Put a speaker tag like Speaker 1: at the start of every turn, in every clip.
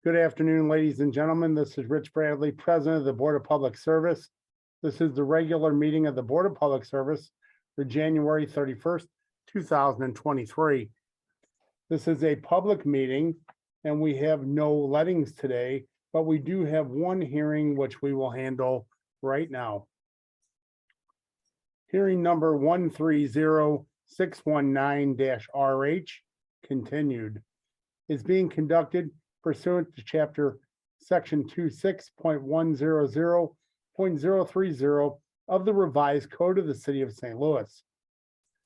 Speaker 1: Good afternoon, ladies and gentlemen. This is Rich Bradley, President of the Board of Public Service. This is the regular meeting of the Board of Public Service for January 31st, 2023. This is a public meeting and we have no lettings today, but we do have one hearing which we will handle right now. Hearing number 130619-RH continued is being conducted pursuant to chapter section 26.100.030 of the revised code of the city of St. Louis.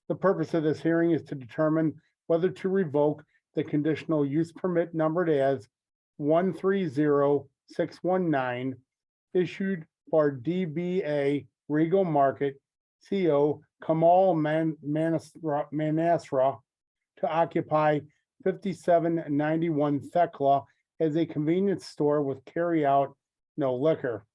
Speaker 1: The purpose of this hearing is to determine whether to revoke the conditional use permit numbered as 130619 issued for DBA Regal Market CO Kamal Manasra to occupy 5791 Thekla as a convenience store with carry-out no liquor.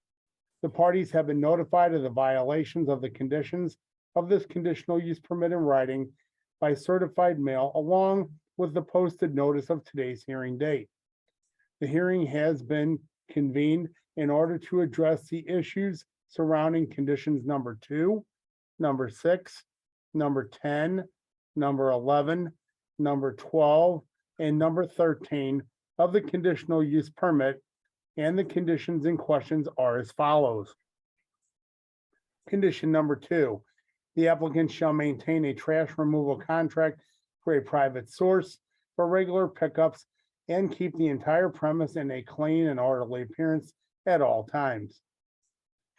Speaker 1: The parties have been notified of the violations of the conditions of this conditional use permit in writing by certified mail along with the posted notice of today's hearing date. The hearing has been convened in order to address the issues surrounding conditions number 2, number 6, number 10, number 11, number 12, and number 13 of the conditional use permit, and the conditions in questions are as follows. Condition number 2, the applicant shall maintain a trash removal contract for a private source for regular pickups and keep the entire premise in a clean and orderly appearance at all times.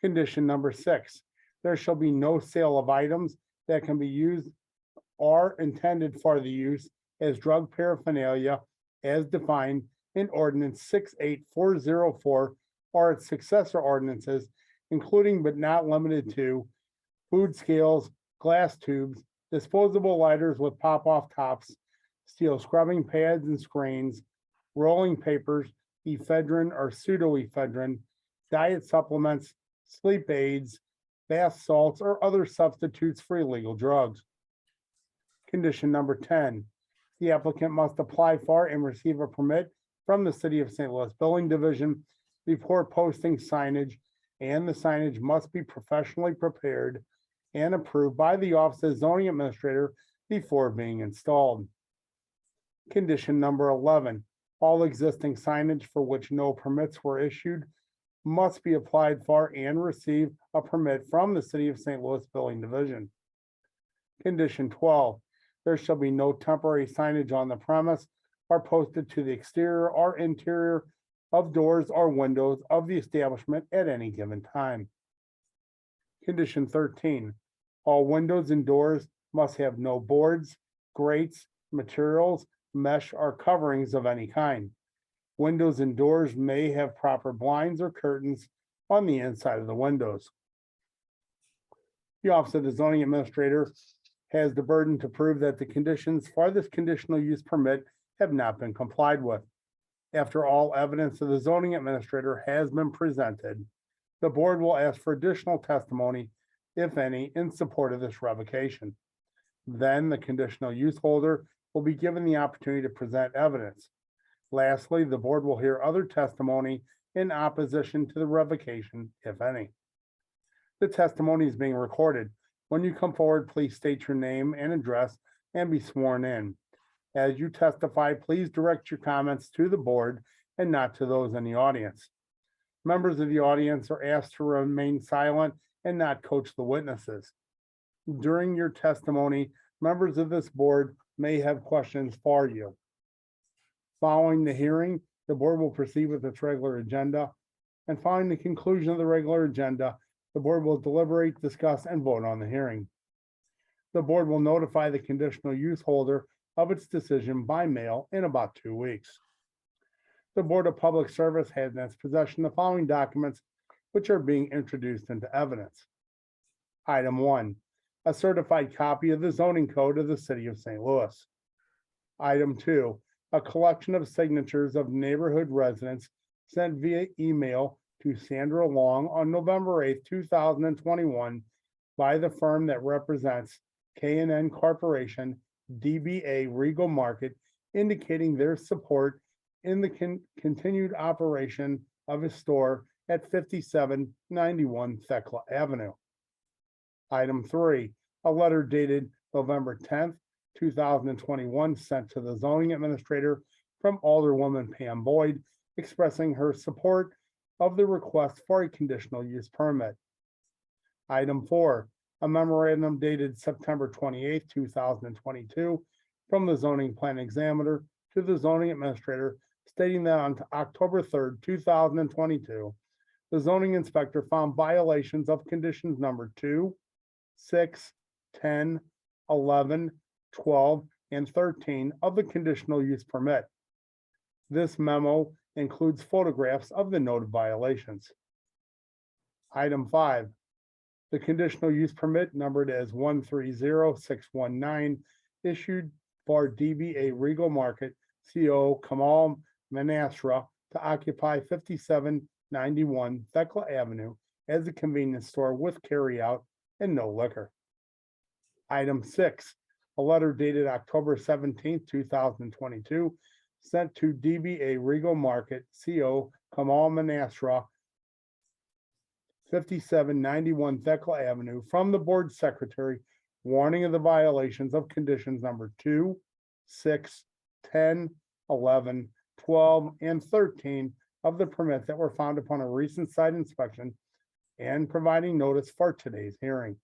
Speaker 1: Condition number 6, there shall be no sale of items that can be used or intended for the use as drug paraphernalia as defined in ordinance 68404 or its successor ordinances, including but not limited to food scales, glass tubes, disposable lighters with pop-off tops, steel scrubbing pads and screens, rolling papers, ephedrine or pseudoephedrine, diet supplements, sleep aids, bath salts, or other substitutes for illegal drugs. Condition number 10, the applicant must apply for and receive a permit from the City of St. Louis Building Division before posting signage, and the signage must be professionally prepared and approved by the Office of Zoning Administrator before being installed. Condition number 11, all existing signage for which no permits were issued must be applied for and receive a permit from the City of St. Louis Building Division. Condition 12, there shall be no temporary signage on the premise or posted to the exterior or interior of doors or windows of the establishment at any given time. Condition 13, all windows and doors must have no boards, grates, materials, mesh, or coverings of any kind. Windows and doors may have proper blinds or curtains on the inside of the windows. The Office of the Zoning Administrator has the burden to prove that the conditions for this conditional use permit have not been complied with. After all evidence of the zoning administrator has been presented, the board will ask for additional testimony, if any, in support of this revocation. Then the conditional use holder will be given the opportunity to present evidence. Lastly, the board will hear other testimony in opposition to the revocation, if any. The testimony is being recorded. When you come forward, please state your name and address and be sworn in. As you testify, please direct your comments to the board and not to those in the audience. Members of the audience are asked to remain silent and not coach the witnesses. During your testimony, members of this board may have questions for you. Following the hearing, the board will proceed with its regular agenda. And following the conclusion of the regular agenda, the board will deliberate, discuss, and vote on the hearing. The board will notify the conditional use holder of its decision by mail in about 2 weeks. The Board of Public Service has in its possession the following documents which are being introduced into evidence. Item 1, a certified copy of the zoning code of the City of St. Louis. Item 2, a collection of signatures of neighborhood residents sent via email to Sandra Long on November 8th, 2021 by the firm that represents K&N Corporation, DBA Regal Market, indicating their support in the continued operation of his store at 5791 Thekla Avenue. Item 3, a letter dated November 10th, 2021, sent to the zoning administrator from Alderwoman Pam Boyd expressing her support of the request for a conditional use permit. Item 4, a memorandum dated September 28th, 2022, from the zoning plan examiner to the zoning administrator stating that on October 3rd, 2022, the zoning inspector found violations of conditions number 2, 6, 10, 11, 12, and 13 of the conditional use permit. This memo includes photographs of the noted violations. Item 5, the conditional use permit numbered as 130619 issued for DBA Regal Market CO Kamal Manasra to occupy 5791 Thekla Avenue as a convenience store with carryout and no liquor. Item 6, a letter dated October 17th, 2022, sent to DBA Regal Market CO Kamal Manasra 5791 Thekla Avenue from the board secretary, warning of the violations of conditions number 2, 6, 10, 11, 12, and 13 of the permit that were found upon a recent site inspection and providing notice for today's hearing.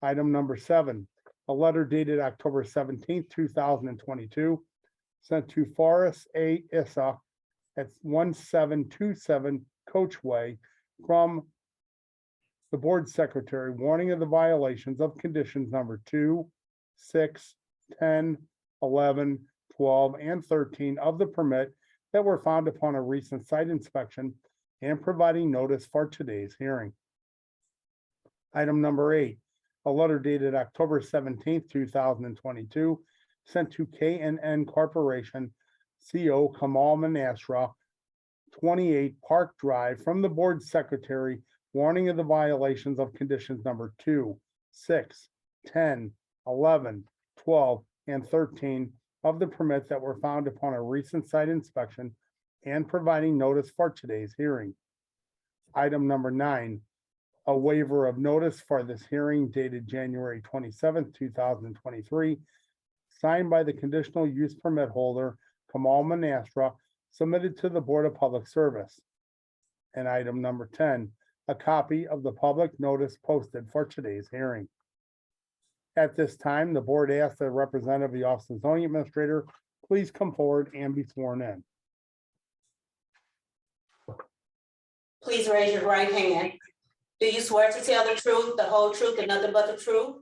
Speaker 1: Item number 7, a letter dated October 17th, 2022, sent to Forrest A. Issa at 1727 Coach Way from the board secretary, warning of the violations of conditions number 2, 6, 10, 11, 12, and 13 of the permit that were found upon a recent site inspection and providing notice for today's hearing. Item number 8, a letter dated October 17th, 2022, sent to K&N Corporation, CO Kamal Manasra, 28 Park Drive from the board secretary, warning of the violations of conditions number 2, 6, 10, 11, 12, and 13 of the permit that were found upon a recent site inspection and providing notice for today's hearing. Item number 9, a waiver of notice for this hearing dated January 27th, 2023, signed by the conditional use permit holder, Kamal Manasra, submitted to the Board of Public Service. And item number 10, a copy of the public notice posted for today's hearing. At this time, the board asks the representative of the Office of Zoning Administrator, please come forward and be sworn in.
Speaker 2: Please raise your right hand. Do you swear to tell the truth, the whole truth, and nothing but the truth?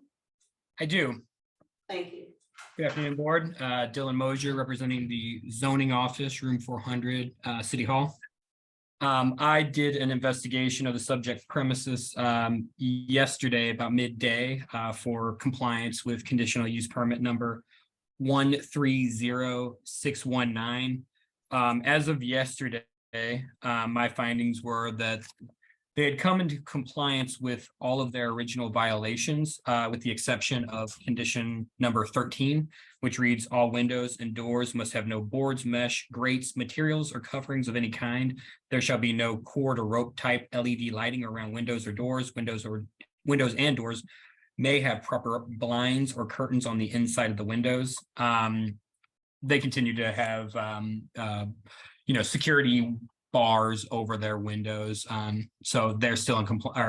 Speaker 3: I do.
Speaker 2: Thank you.
Speaker 3: Good afternoon, board. Dylan Mosier, representing the zoning office, room 400, City Hall. I did an investigation of the subject premises yesterday about midday for compliance with conditional use permit number 130619. As of yesterday, my findings were that they had come into compliance with all of their original violations, with the exception of condition number 13, which reads all windows and doors must have no boards, mesh, grates, materials, or coverings of any kind. There shall be no cord or rope type LED lighting around windows or doors. Windows and doors may have proper blinds or curtains on the inside of the windows. They continue to have, security bars over their windows, so they're still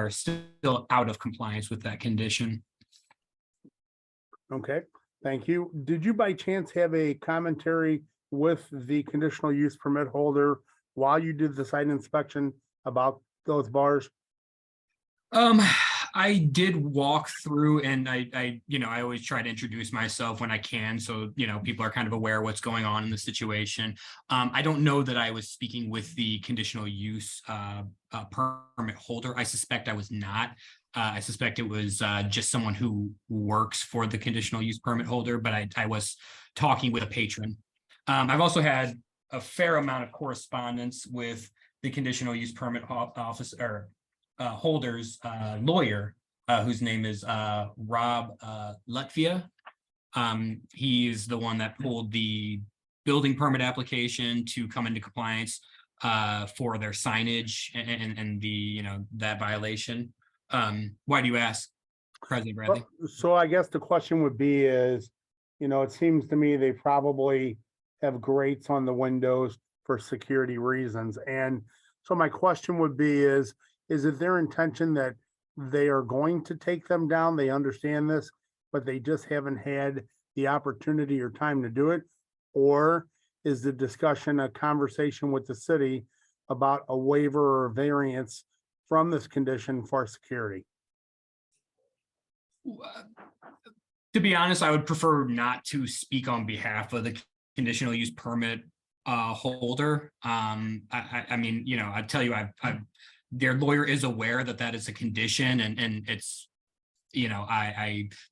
Speaker 3: still out of compliance with that condition.
Speaker 1: Okay, thank you. Did you by chance have a commentary with the conditional use permit holder while you did the site inspection about those bars?
Speaker 3: I did walk through, and I always try to introduce myself when I can, so people are kind of aware of what's going on in the situation. I don't know that I was speaking with the conditional use permit holder. I suspect I was not. I suspect it was just someone who works for the conditional use permit holder, but I was talking with a patron. I've also had a fair amount of correspondence with the conditional use permit officer holder's lawyer, whose name is Rob Lutvia. He's the one that pulled the building permit application to come into compliance for their signage and the, that violation. Why do you ask, President Bradley?
Speaker 1: So I guess the question would be is, it seems to me they probably have grates on the windows for security reasons. And so my question would be is it their intention that they are going to take them down? They understand this, but they just haven't had the opportunity or time to do it? Or is the discussion a conversation with the city about a waiver or variance from this condition for security?
Speaker 3: To be honest, I would prefer not to speak on behalf of the conditional use permit holder. I mean, I tell you, their lawyer is aware that that is a condition, and it's,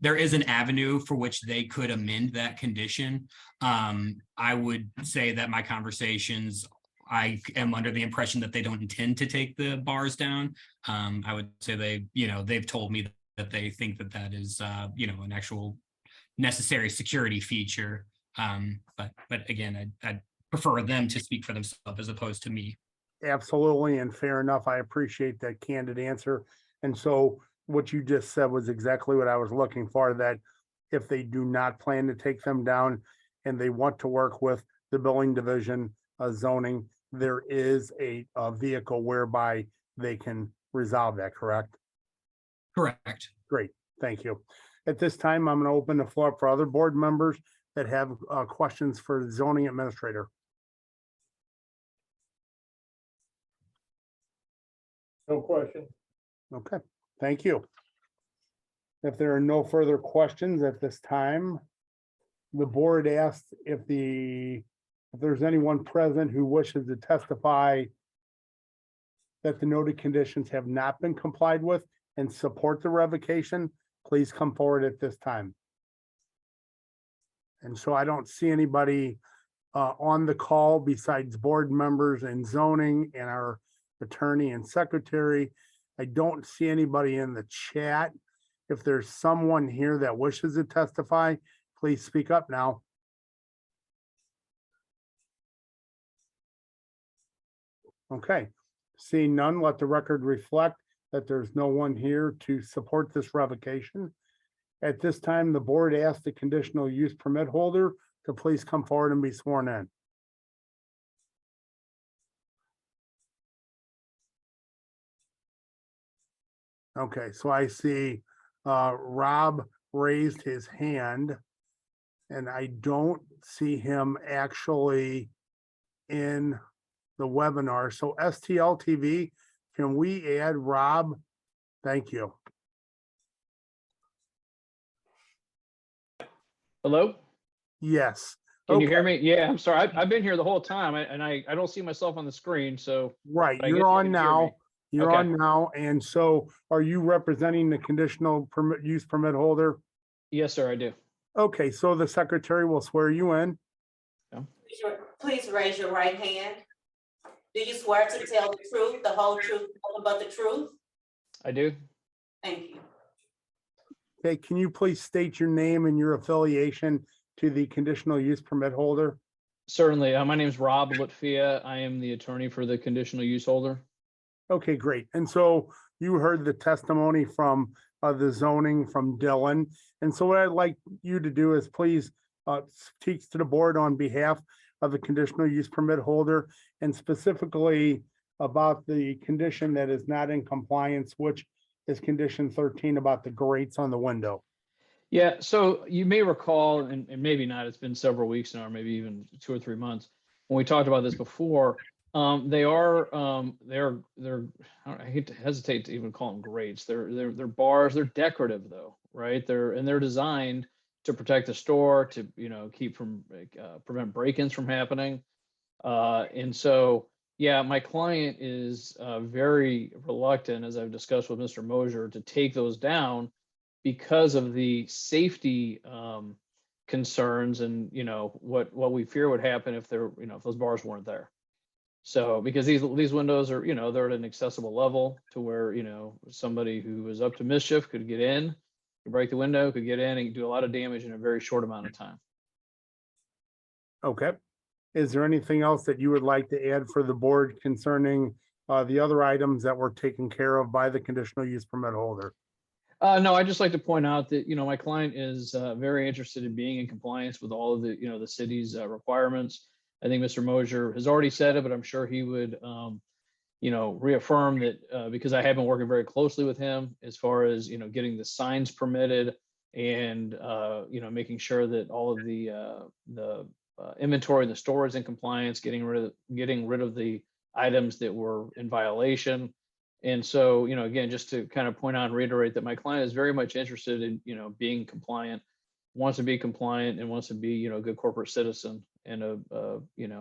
Speaker 3: there is an avenue for which they could amend that condition. I would say that my conversations, I am under the impression that they don't intend to take the bars down. I would say they've told me that they think that that is, an actual necessary security feature. But again, I'd prefer them to speak for themselves as opposed to me.
Speaker 1: Absolutely, and fair enough. I appreciate that candid answer. And so what you just said was exactly what I was looking for, that if they do not plan to take them down and they want to work with the building division, zoning, there is a vehicle whereby they can resolve that, correct?
Speaker 3: Correct.
Speaker 1: Great, thank you. At this time, I'm going to open the floor up for other board members that have questions for the zoning administrator.
Speaker 4: No question.
Speaker 1: Okay, thank you. If there are no further questions at this time, the board asks if there's anyone present who wishes to testify that the noted conditions have not been complied with and support the revocation, please come forward at this time. And so I don't see anybody on the call besides board members and zoning and our attorney and secretary. I don't see anybody in the chat. If there's someone here that wishes to testify, please speak up now. Okay, seeing none, let the record reflect that there's no one here to support this revocation. At this time, the board asks the conditional use permit holder to please come forward and be sworn in. Okay, so I see Rob raised his hand, and I don't see him actually in the webinar. So STL TV, can we add Rob? Thank you.
Speaker 4: Hello?
Speaker 1: Yes.
Speaker 4: Can you
Speaker 1: Okay.
Speaker 4: hear me? Yeah, I'm sorry. I've been here the whole time and I don't see myself on the screen, so.
Speaker 1: Right,
Speaker 4: I guess
Speaker 1: you're
Speaker 4: you
Speaker 1: on
Speaker 4: can hear
Speaker 1: now.
Speaker 4: me.
Speaker 1: You're
Speaker 4: Okay.
Speaker 1: on now. And so are you representing the conditional permit use permit holder?
Speaker 4: Yes, sir, I do.
Speaker 1: Okay, so the secretary will swear you in.
Speaker 2: Please raise your right hand. Do you swear to tell the truth, the whole truth, nothing but the truth?
Speaker 4: I do.
Speaker 2: Thank you.
Speaker 1: Okay, can you please state your name and your affiliation to the conditional use permit holder?
Speaker 4: Certainly. My name is Rob Lutfia. I am the attorney for the conditional use holder.
Speaker 1: Okay, great. And so you heard the testimony from the zoning from Dylan. And so what I'd like you to do is please speak to the board on behalf of the conditional use permit holder, and specifically about the condition that is not in compliance, which is condition 13 about the grates on the window.
Speaker 4: Yeah, so you may recall, and maybe not, it's been several weeks now, or maybe even 2 or 3 months, when we talked about this before. They're I hate to hesitate to even call them grates. They're bars. They're decorative though, right? They're designed to protect the store, to keep from prevent break-ins from happening. And so yeah, my client is very reluctant, as I've discussed with Mr. Mosier, to take those down because of the safety concerns and what we fear would happen if if those bars weren't there. So because these windows are they're at an accessible level to where somebody who is up to mischief could get in, could break the window, could get in and do a lot of damage in a very short amount of time.
Speaker 1: Okay, is there anything else that you would like to add for the board concerning the other items that were taken care of by the conditional use permit holder?
Speaker 4: No, I'd just like to point out that, my client is very interested in being in compliance with all of the, the city's requirements. I think Mr. Mosier has already said it, but I'm sure he would, reaffirm that because I have been working very closely with him as far as, getting the signs permitted and, making sure that all of the inventory in the store is in compliance, getting rid of the items that were in violation. And so, again, just to kind of point out and reiterate that my client is very much interested in, being compliant, wants to be compliant and wants to be, a good corporate citizen and a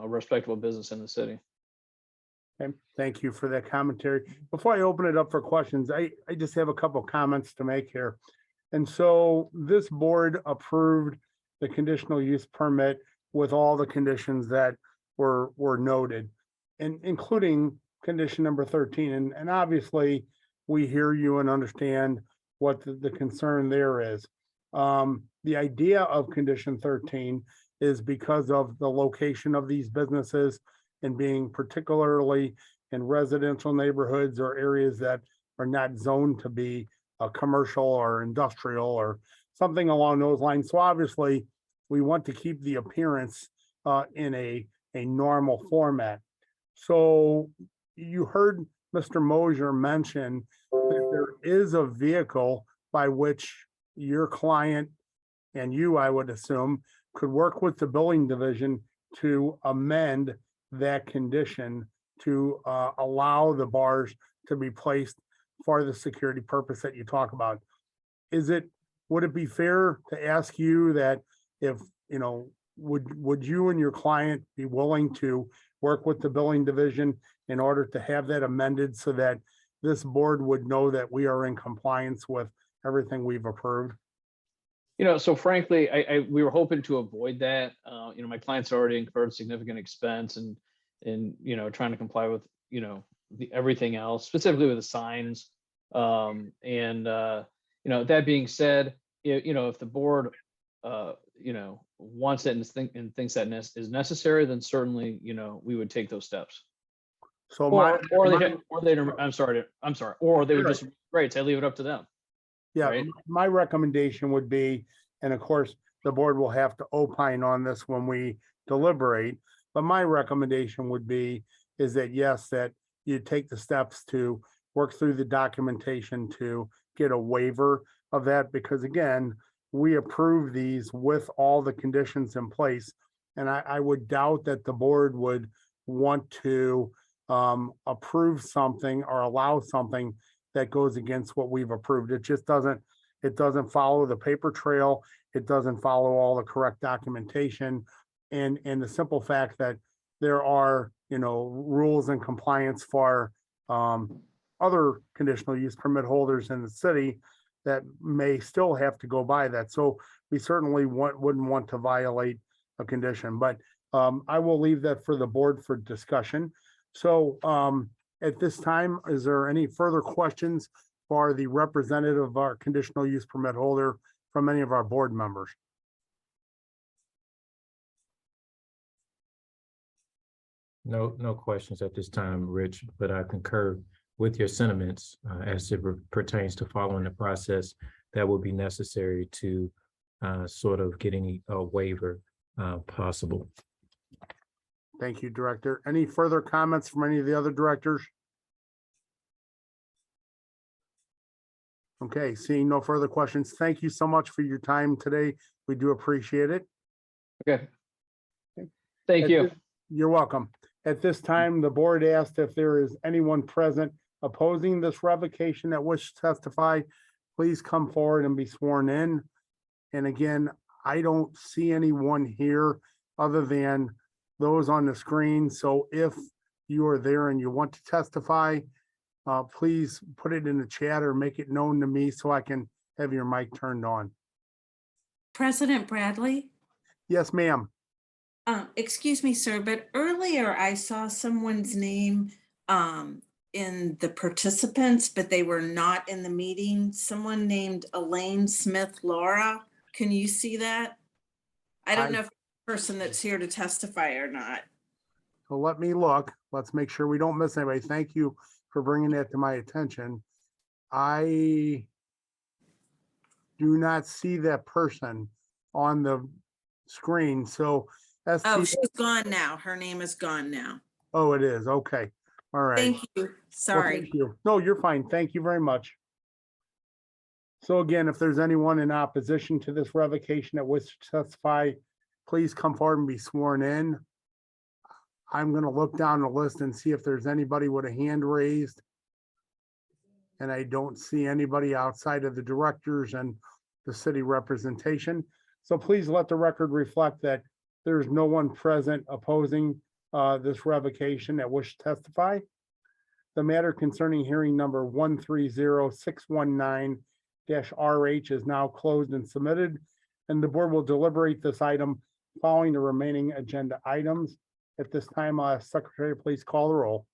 Speaker 4: respectable business in the city.
Speaker 1: Okay, thank you for that commentary. Before I open it up for questions, I just have a couple of comments to make here. And so this board approved the conditional use permit with all the conditions that were noted, and including condition number 13. And obviously, we hear you and understand what the concern there is. The idea of condition 13 is because of the location of these businesses and being particularly in residential neighborhoods or areas that are not zoned to be a commercial or industrial or something along those lines. So obviously, we want to keep the appearance in a normal format. So you heard Mr. Mosier mention that there is a vehicle by which your client and you, I would assume, could work with the building division to amend that condition to allow the bars to be placed for the security purpose that you talk about. Would it be fair to ask you that if, would you and your client be willing to work with the building division in order to have that amended so that this board would know that we are in compliance with everything we've approved?
Speaker 4: So frankly, we were hoping to avoid that. My clients already incurred significant expense and trying to comply with, everything else, specifically with the signs. That being said, if the board, wants it and thinks that is necessary, then certainly, we would take those steps.
Speaker 1: So
Speaker 4: Or they would just, great, say leave it up to them.
Speaker 1: yeah,
Speaker 4: right?
Speaker 1: my recommendation would be, and of course, the board will have to opine on this when we deliberate, but my recommendation would be is that, yes, that you take the steps to work through the documentation to get a waiver of that, because again, we approve these with all the conditions in place. And I would doubt that the board would want to approve something or allow something that goes against what we've approved. It doesn't follow the paper trail. It doesn't follow all the correct documentation. And the simple fact that there are, rules and compliance for other conditional use permit holders in the city that may still have to go by that. So we certainly wouldn't want to violate a condition, but I will leave that for the board for discussion. So at this time, is there any further questions for the representative of our conditional use permit holder from any of our board members?
Speaker 5: No questions at this time, Rich, but I concur with your sentiments as it pertains to following the process that will be necessary to sort of getting a waiver possible.
Speaker 1: Thank you, Director. Any further comments from any of the other directors? Okay, seeing no further questions. Thank you so much for your time today. We do appreciate it.
Speaker 4: Okay. Thank you.
Speaker 1: You're welcome. At this time, the board asked if there is anyone present opposing this revocation that wishes to testify. Please come forward and be sworn in. And again, I don't see anyone here other than those on the screen. So if you are there and you want to testify, please put it in the chat or make it known to me so I can have your mic turned on.
Speaker 6: President Bradley?
Speaker 1: Yes, ma'am.
Speaker 6: Excuse me, sir, but earlier I saw someone's name in the participants, but they were not in the meeting. Someone named Elaine Smith Laura. Can you see that? I don't know if person that's here to testify or not.
Speaker 1: So let me look. Let's make sure we don't miss anybody. Thank you for bringing that to my attention. I do not see that person on the screen, so that's.
Speaker 6: Oh, she's gone now. Her name is gone now.
Speaker 1: Oh, it is. Okay. All right.
Speaker 6: Thank you.
Speaker 1: Well,
Speaker 6: Sorry.
Speaker 1: thank you. No, you're fine. Thank you very much. So again, if there's anyone in opposition to this revocation that wishes to testify, please come forward and be sworn in. I'm gonna look down the list and see if there's anybody with a hand raised. And I don't see anybody outside of the directors and the city representation. So please let the record reflect that there's no one present opposing this revocation that wish to testify. The matter concerning hearing number 130619-RH is now closed and submitted, and the board will deliberate this item following the remaining agenda items. At this time, Secretary, please call the roll.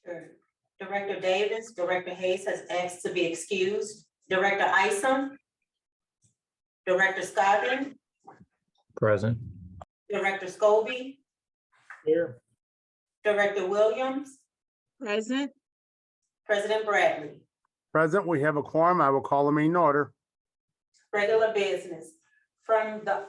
Speaker 2: Sure. Director Davis, Director Hayes has asked to be excused. Director Isom. Director Scoggin,
Speaker 5: Present.
Speaker 2: Director Scobie,
Speaker 1: Here.
Speaker 2: Director Williams,
Speaker 6: Present.
Speaker 2: President Bradley.
Speaker 1: Present, we have a quorum. I will call the meeting order.
Speaker 2: Regular business. From the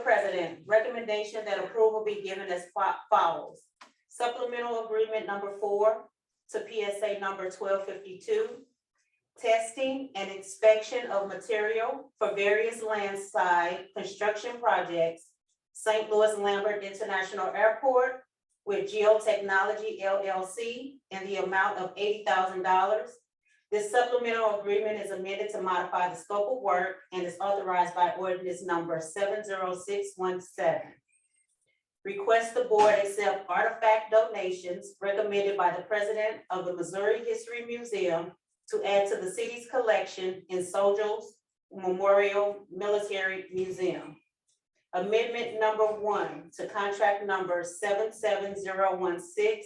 Speaker 2: president, recommendation that approval be given as follows. Supplemental agreement number 4 to PSA number 1252. Testing and inspection of material for various landside construction projects, St. Louis Lambert International Airport with Geotechnology LLC in the amount of $80,000. This supplemental agreement is amended to modify the scope of work and is authorized by ordinance number 70617. Request the board accept artifact donations recommended by the president of the Missouri History Museum to add to the city's collection in Sojo's Memorial Military Museum. Amendment number 1 to contract number 77016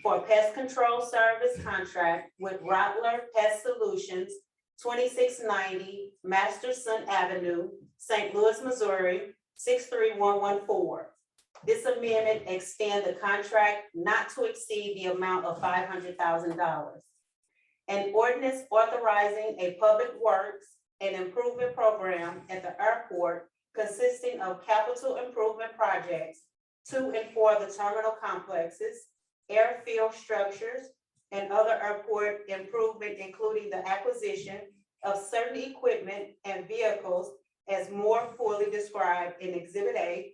Speaker 2: for pest control service contract with Rottler Pest Solutions, 2690 Masterson Avenue, St. Louis, Missouri, 63114. This amendment extends the contract not to exceed the amount of $500,000. An ordinance authorizing a public works and improvement program at the airport consisting of capital improvement projects to and for the terminal complexes, airfield structures, and other airport improvement, including the acquisition of certain equipment and vehicles as more fully described in Exhibit A,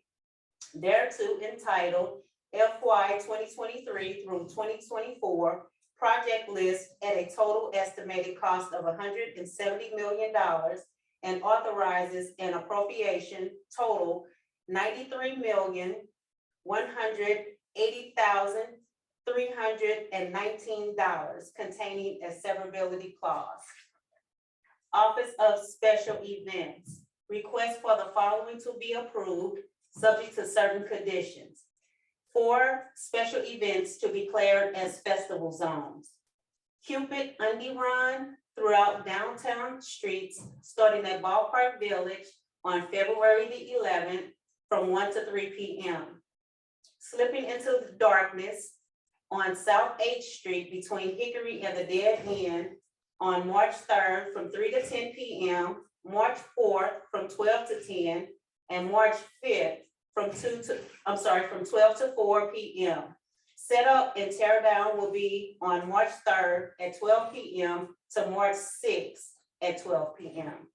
Speaker 2: thereto entitled FY 2023 through 2024 project list at a total estimated cost of $170 million and authorizes an appropriation total $93,180,319 containing a severability clause. Office of Special Events. Request for the following to be approved, subject to certain conditions. 4 special events to be declared as festival zones. Cupid Undie Run throughout downtown streets, starting at Ballpark Village on February the 11th from 1 to 3 p.m. Slipping into the Darkness on South 8th Street between Hickory and the Dead End on March 3rd from 3 to 10 p.m., March 4th from 12 to 10, and March 5th from 12 to 4 p.m. Set up and tear down will be on March 3rd at 12 p.m. to March 6th at 12 p.m.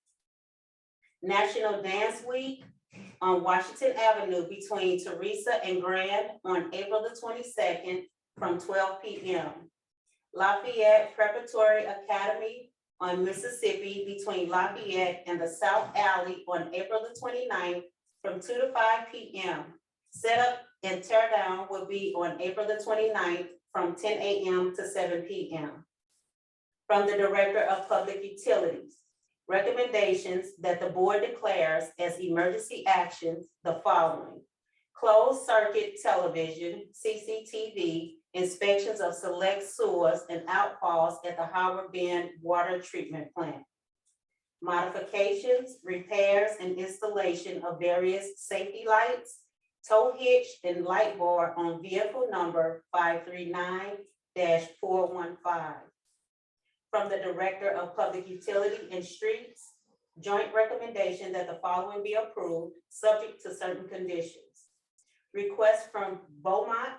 Speaker 2: National Dance Week on Washington Avenue between Teresa and Grand on April the 22nd from 12 p.m. Lafayette Preparatory Academy on Mississippi between Lafayette and the South Alley on April the 29th from 2 to 5 p.m. Set up and tear down will be on April the 29th from 10 a.m. to 7 p.m. From the Director of Public Utilities, recommendations that the board declares as emergency actions the following: closed circuit television, CCTV, inspections of select sewers and outfalls at the Howard Bend Water Treatment Plant. Modifications, repairs, and installation of various safety lights, tow hitch and light bar on vehicle number 539-415. From the Director of Public Utility and Streets, joint recommendation that the following be approved, subject to certain conditions. Request from Beaumont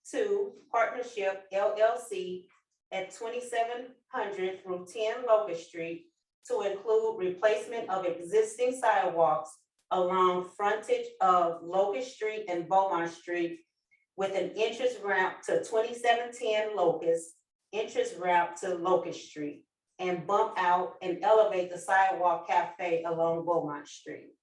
Speaker 2: Two Partnership LLC at 2700 through 10 Locust Street to include replacement of existing sidewalks along frontage of Locust Street and Beaumont Street with an entrance ramp to 2710 Locust, entrance ramp to Locust Street, and bump out and elevate the sidewalk cafe along Beaumont Street.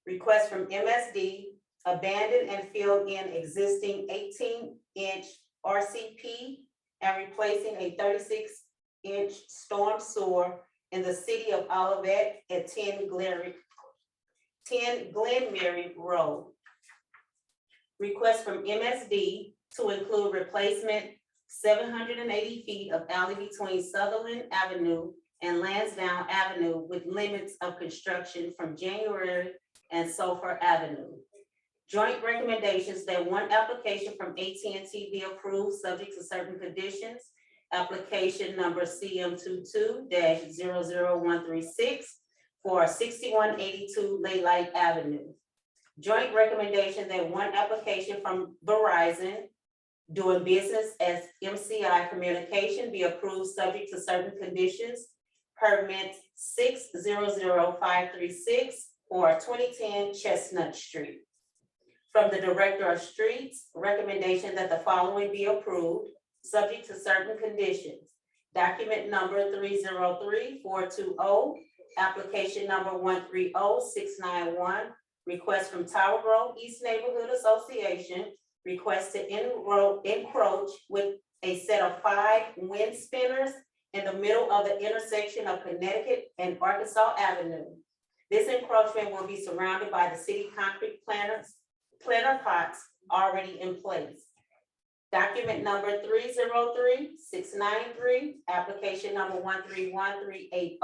Speaker 2: Request from MSD, abandon and fill in existing 18-inch RCP and replacing a 36-inch storm sewer in the city of Olivet at 10 Glenmary Road. Request from MSD to include replacement 780 feet of alley between Sutherland Avenue and Lansdowne Avenue with limits of construction from January and Sulphur Avenue. Joint recommendations that one application from AT&T be approved subject to certain conditions. Application number CM22-00136 for 6182 Laylight Avenue. Joint recommendation that one application from Verizon doing business as MCI Communication be approved subject to certain conditions. Permit 600536 for 2010 Chestnut Street. From the Director of Streets, recommendation that the following be approved, subject to certain conditions. Document number 303420, application number 130691, request from Tower Grove East Neighborhood Association, request to encroach with a set of 5 wind spinners in the middle of the intersection of Connecticut and Arkansas Avenue. This encroachment will be surrounded by the city concrete planter pots already in place. Document number 303693, application number 131380,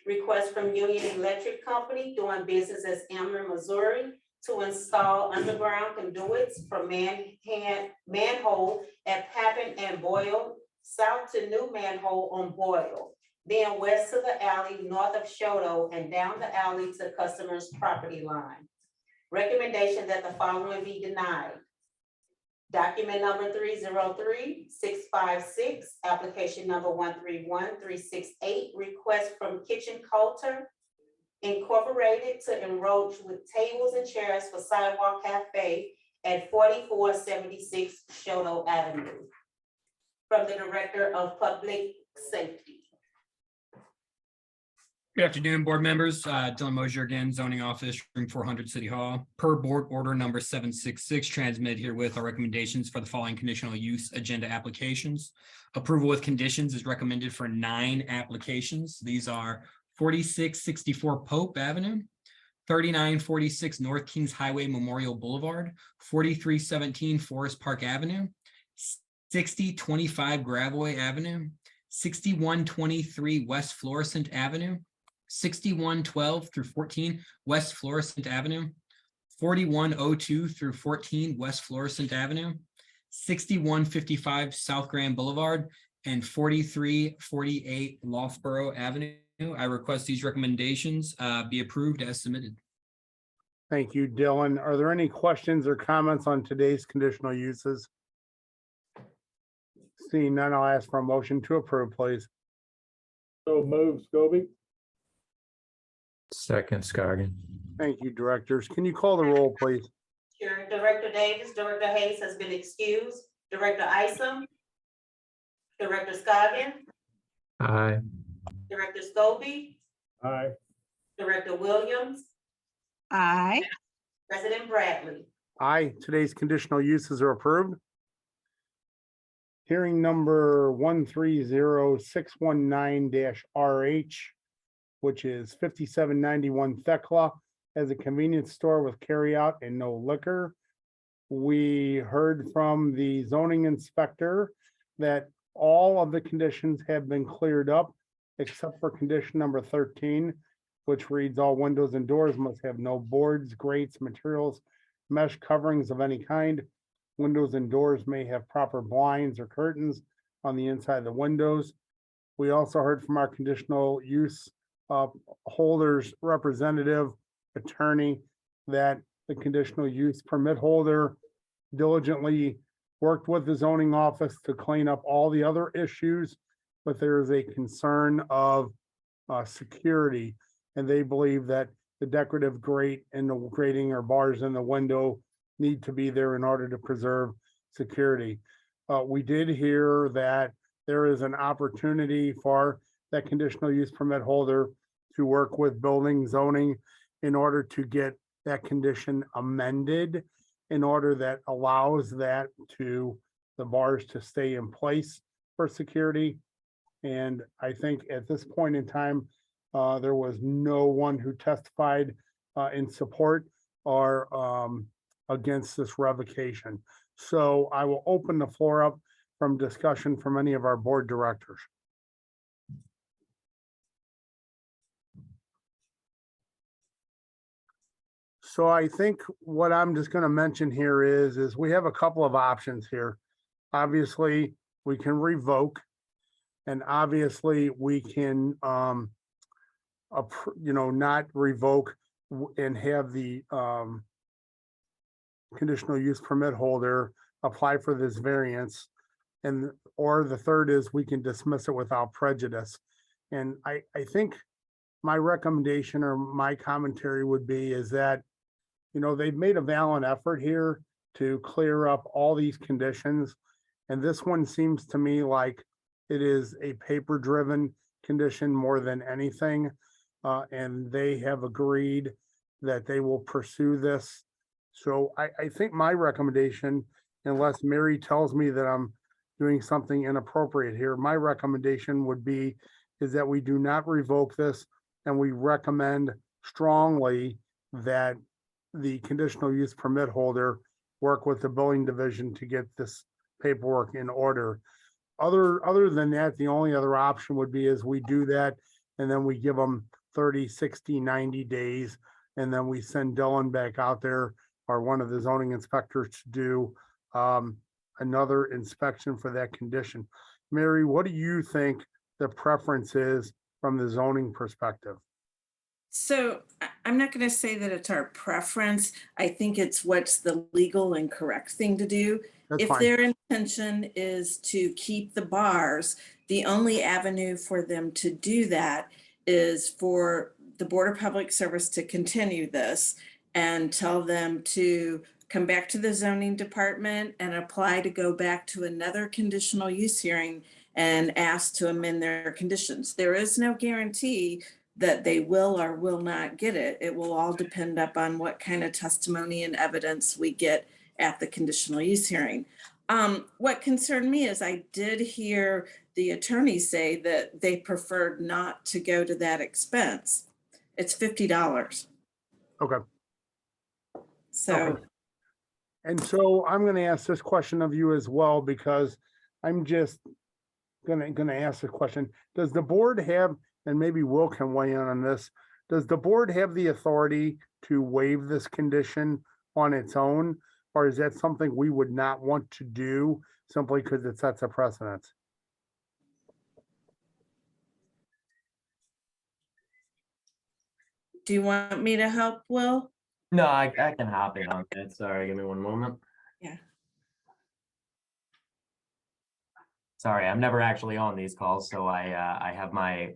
Speaker 2: request from Union Electric Company doing business as Ameren, Missouri, to install underground conduits for manhole at Pappan and Boyle, south to new manhole on Boyle, then west to the alley north of Shoto and down the alley to customer's property line. Recommendation that the following be denied. Document number 303656, application number 131368, request from Kitchen Culture Incorporated to enroach with tables and chairs for sidewalk cafe at 4476 Shoto Avenue. From the Director of Public Safety.
Speaker 3: Good afternoon, board members. Dylan Mosier again, zoning office, room 400, City Hall. Per board order number 766, transmit herewith our recommendations for the following conditional use agenda applications. Approval with conditions is recommended for 9 applications. These are 4664 Pope Avenue, 3946 North Kings Highway Memorial Boulevard, 4317 Forest Park Avenue, 6025 Gravois Avenue, 6123 West Florissant Avenue, 6112 through 14 West Florissant Avenue, 4102 through 14 West Florissant Avenue, 6155 South Grand Boulevard, and 4348 Loughborough Avenue. I request these recommendations be approved as submitted.
Speaker 1: Thank you, Dylan. Are there any questions or comments on today's conditional uses? Seeing none, I'll ask for a motion to approve, please.
Speaker 7: So move, Scobie.
Speaker 5: Second, Scoggin.
Speaker 1: Thank you, directors. Can you call the roll, please?
Speaker 2: Sure. Director Davis, Director Hayes has been excused. Director Isom, Director Scoggin,
Speaker 5: Aye.
Speaker 2: Director Scobie,
Speaker 7: Aye.
Speaker 2: Director Williams,
Speaker 6: Aye.
Speaker 2: President Bradley.
Speaker 1: Aye, today's conditional uses are approved. Hearing number 130619-RH, which is 5791 Thekla, as a convenience store with carryout and no liquor. We heard from the zoning inspector that all of the conditions have been cleared up, except for condition number 13, which reads all windows and doors must have no boards, grates, materials mesh coverings of any kind. Windows and doors may have proper blinds or curtains on the inside of the windows. We also heard from our conditional use holders representative attorney that the conditional use permit holder diligently worked with the zoning office to clean up all the other issues, but there is a concern of security, and they believe that the decorative grate and the grating or bars in the window need to be there in order to preserve security. We did hear that there is an opportunity for that conditional use permit holder to work with building zoning in order to get that condition amended in order that allows that to the bars to stay in place for security. And I think at this point in time, there was no one who testified in support or against this revocation. So I will open the floor up from discussion from any of our board directors. So I think what I'm just going to mention here is we have a couple of options here. Obviously, we can revoke, and obviously we can not revoke and have the conditional use permit holder apply for this variance. And or the third is we can dismiss it without prejudice. And I think my recommendation or my commentary would be is that, they've made a valiant effort here to clear up all these conditions. And this one seems to me like it is a paper-driven condition more than anything. And they have agreed that they will pursue this. So I think my recommendation, unless Mary tells me that I'm doing something inappropriate here, my recommendation would be is that we do not revoke this, and we recommend strongly that the conditional use permit holder work with the building division to get this paperwork in order. Other than that, the only other option would be is we do that and then we give them 30, 60, 90 days, and then we send Dylan back out there or one of the zoning inspectors to do another inspection for that condition. Mary, what do you think the preference is from the zoning perspective?
Speaker 6: So I'm not going to say that it's our preference. I think it's what's the legal and correct thing to do.
Speaker 1: That's
Speaker 6: If
Speaker 1: fine.
Speaker 6: their intention is to keep the bars, the only avenue for them to do that is for the Board of Public Service to continue this and tell them to come back to the zoning department and apply to go back to another conditional use hearing and ask to amend their conditions. There is no guarantee that they will or will not get it. It will all depend upon what kind of testimony and evidence we get at the conditional use hearing. What concerned me is I did hear the attorney say that they preferred not to go to that expense. It's $50.
Speaker 1: Okay.
Speaker 6: So.
Speaker 1: Okay. And so I'm going to ask this question of you as well, because I'm just going to ask the question. Does the board have, and maybe Will can weigh in on this, does the board have the authority to waive this condition on its own? Or is that something we would not want to do simply because it sets a precedent?
Speaker 6: Do you want me to help, Will?
Speaker 8: No, I can hop in on that. Sorry, give me one moment.
Speaker 6: Yeah.
Speaker 8: Sorry, I'm never actually on these calls, so I have a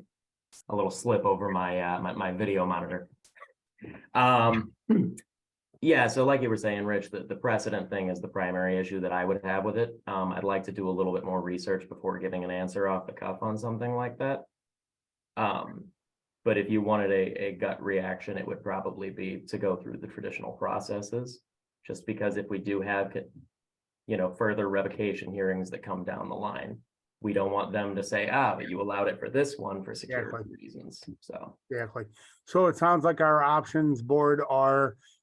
Speaker 8: little slip over my my video monitor. Yeah, so like you were saying, Rich, the precedent thing is the primary issue that I would have with it. I'd like to do a little bit more research before giving an answer off the cuff on something like that. But if you wanted a gut reaction, it would probably be to go through the traditional processes, just because if we do have, further revocation hearings that come down the line, we don't want them to say, but you allowed it for this one for security reasons. So
Speaker 1: Exactly. So it sounds like our options board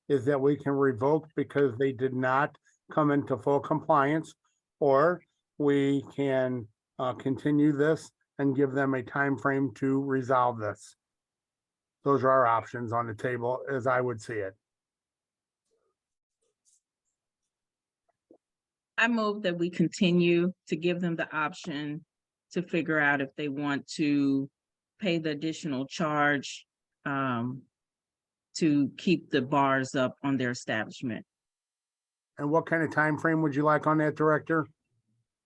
Speaker 1: is that we can revoke because they did not come into full compliance, or we can continue this and give them a time frame to resolve this. Those are our options on the table as I would see it.
Speaker 9: I move that we continue to give them the option to figure out if they want to pay the additional charge to keep the bars up on their establishment.
Speaker 1: And what kind of time frame would you like on that, Director?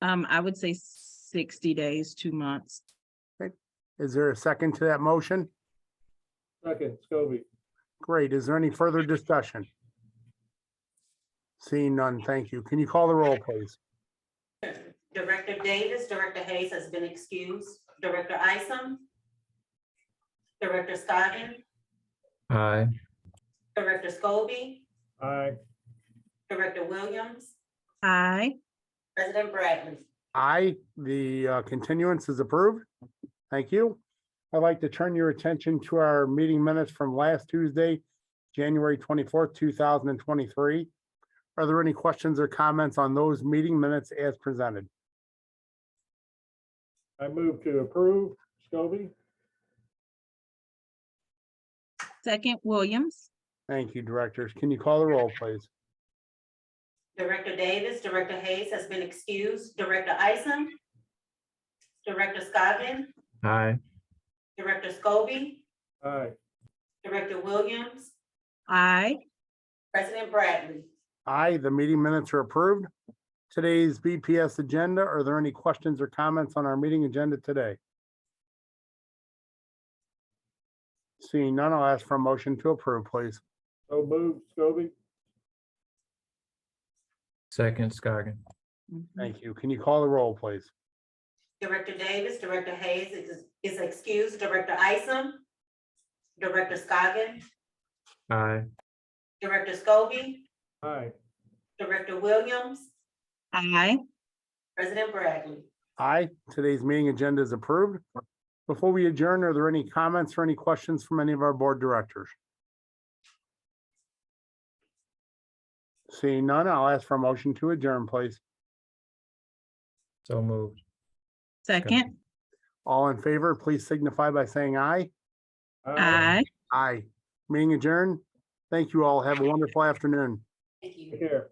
Speaker 9: I would say 60 days, 2 months.
Speaker 1: Is there a second to that motion?
Speaker 7: Second, Scobie.
Speaker 1: Great. Is there any further discussion? Seeing none, thank you. Can you call the roll, please?
Speaker 2: Director Davis, Director Hayes has been excused. Director Isom. Director Scoggin,
Speaker 5: Aye.
Speaker 2: Director Scobie,
Speaker 7: Aye.
Speaker 2: Director Williams,
Speaker 9: Aye.
Speaker 2: President Bradley.
Speaker 1: Aye, the continuance is approved. Thank you. I'd like to turn your attention to our meeting minutes from last Tuesday, January 24th, 2023. Are there any questions or comments on those meeting minutes as presented?
Speaker 7: I move to approve. Scobie.
Speaker 9: Second, Williams.
Speaker 1: Thank you, directors. Can you call the roll, please?
Speaker 2: Director Davis, Director Hayes has been excused. Director Isom, Director Scoggin,
Speaker 5: Aye.
Speaker 2: Director Scobie,
Speaker 7: Aye.
Speaker 2: Director Williams,
Speaker 9: Aye.
Speaker 2: President Bradley.
Speaker 1: Aye, the meeting minutes are approved. Today's BPS agenda, are there any questions or comments on our meeting agenda today? Seeing none, I'll ask for a motion to approve, please.
Speaker 7: So moved. Scobie.
Speaker 5: Second, Scoggin.
Speaker 1: Thank you. Can you call the roll, please?
Speaker 2: Director Davis, Director Hayes is excused. Director Isom, Director Scoggin,
Speaker 5: Aye.
Speaker 2: Director Scobie,
Speaker 7: Aye.
Speaker 2: Director Williams,
Speaker 9: Aye.
Speaker 2: President Bradley.
Speaker 1: Aye, today's meeting agenda is approved. Before we adjourn, are there any comments or any questions from any of our board directors? Seeing none, I'll ask for a motion to adjourn, please.
Speaker 5: So moved.
Speaker 9: Second.
Speaker 1: All in favor, please signify by saying aye.
Speaker 9: Aye.
Speaker 1: Aye. Meeting adjourned. Thank you all. Have a wonderful afternoon.
Speaker 2: Thank you.
Speaker 7: Take care.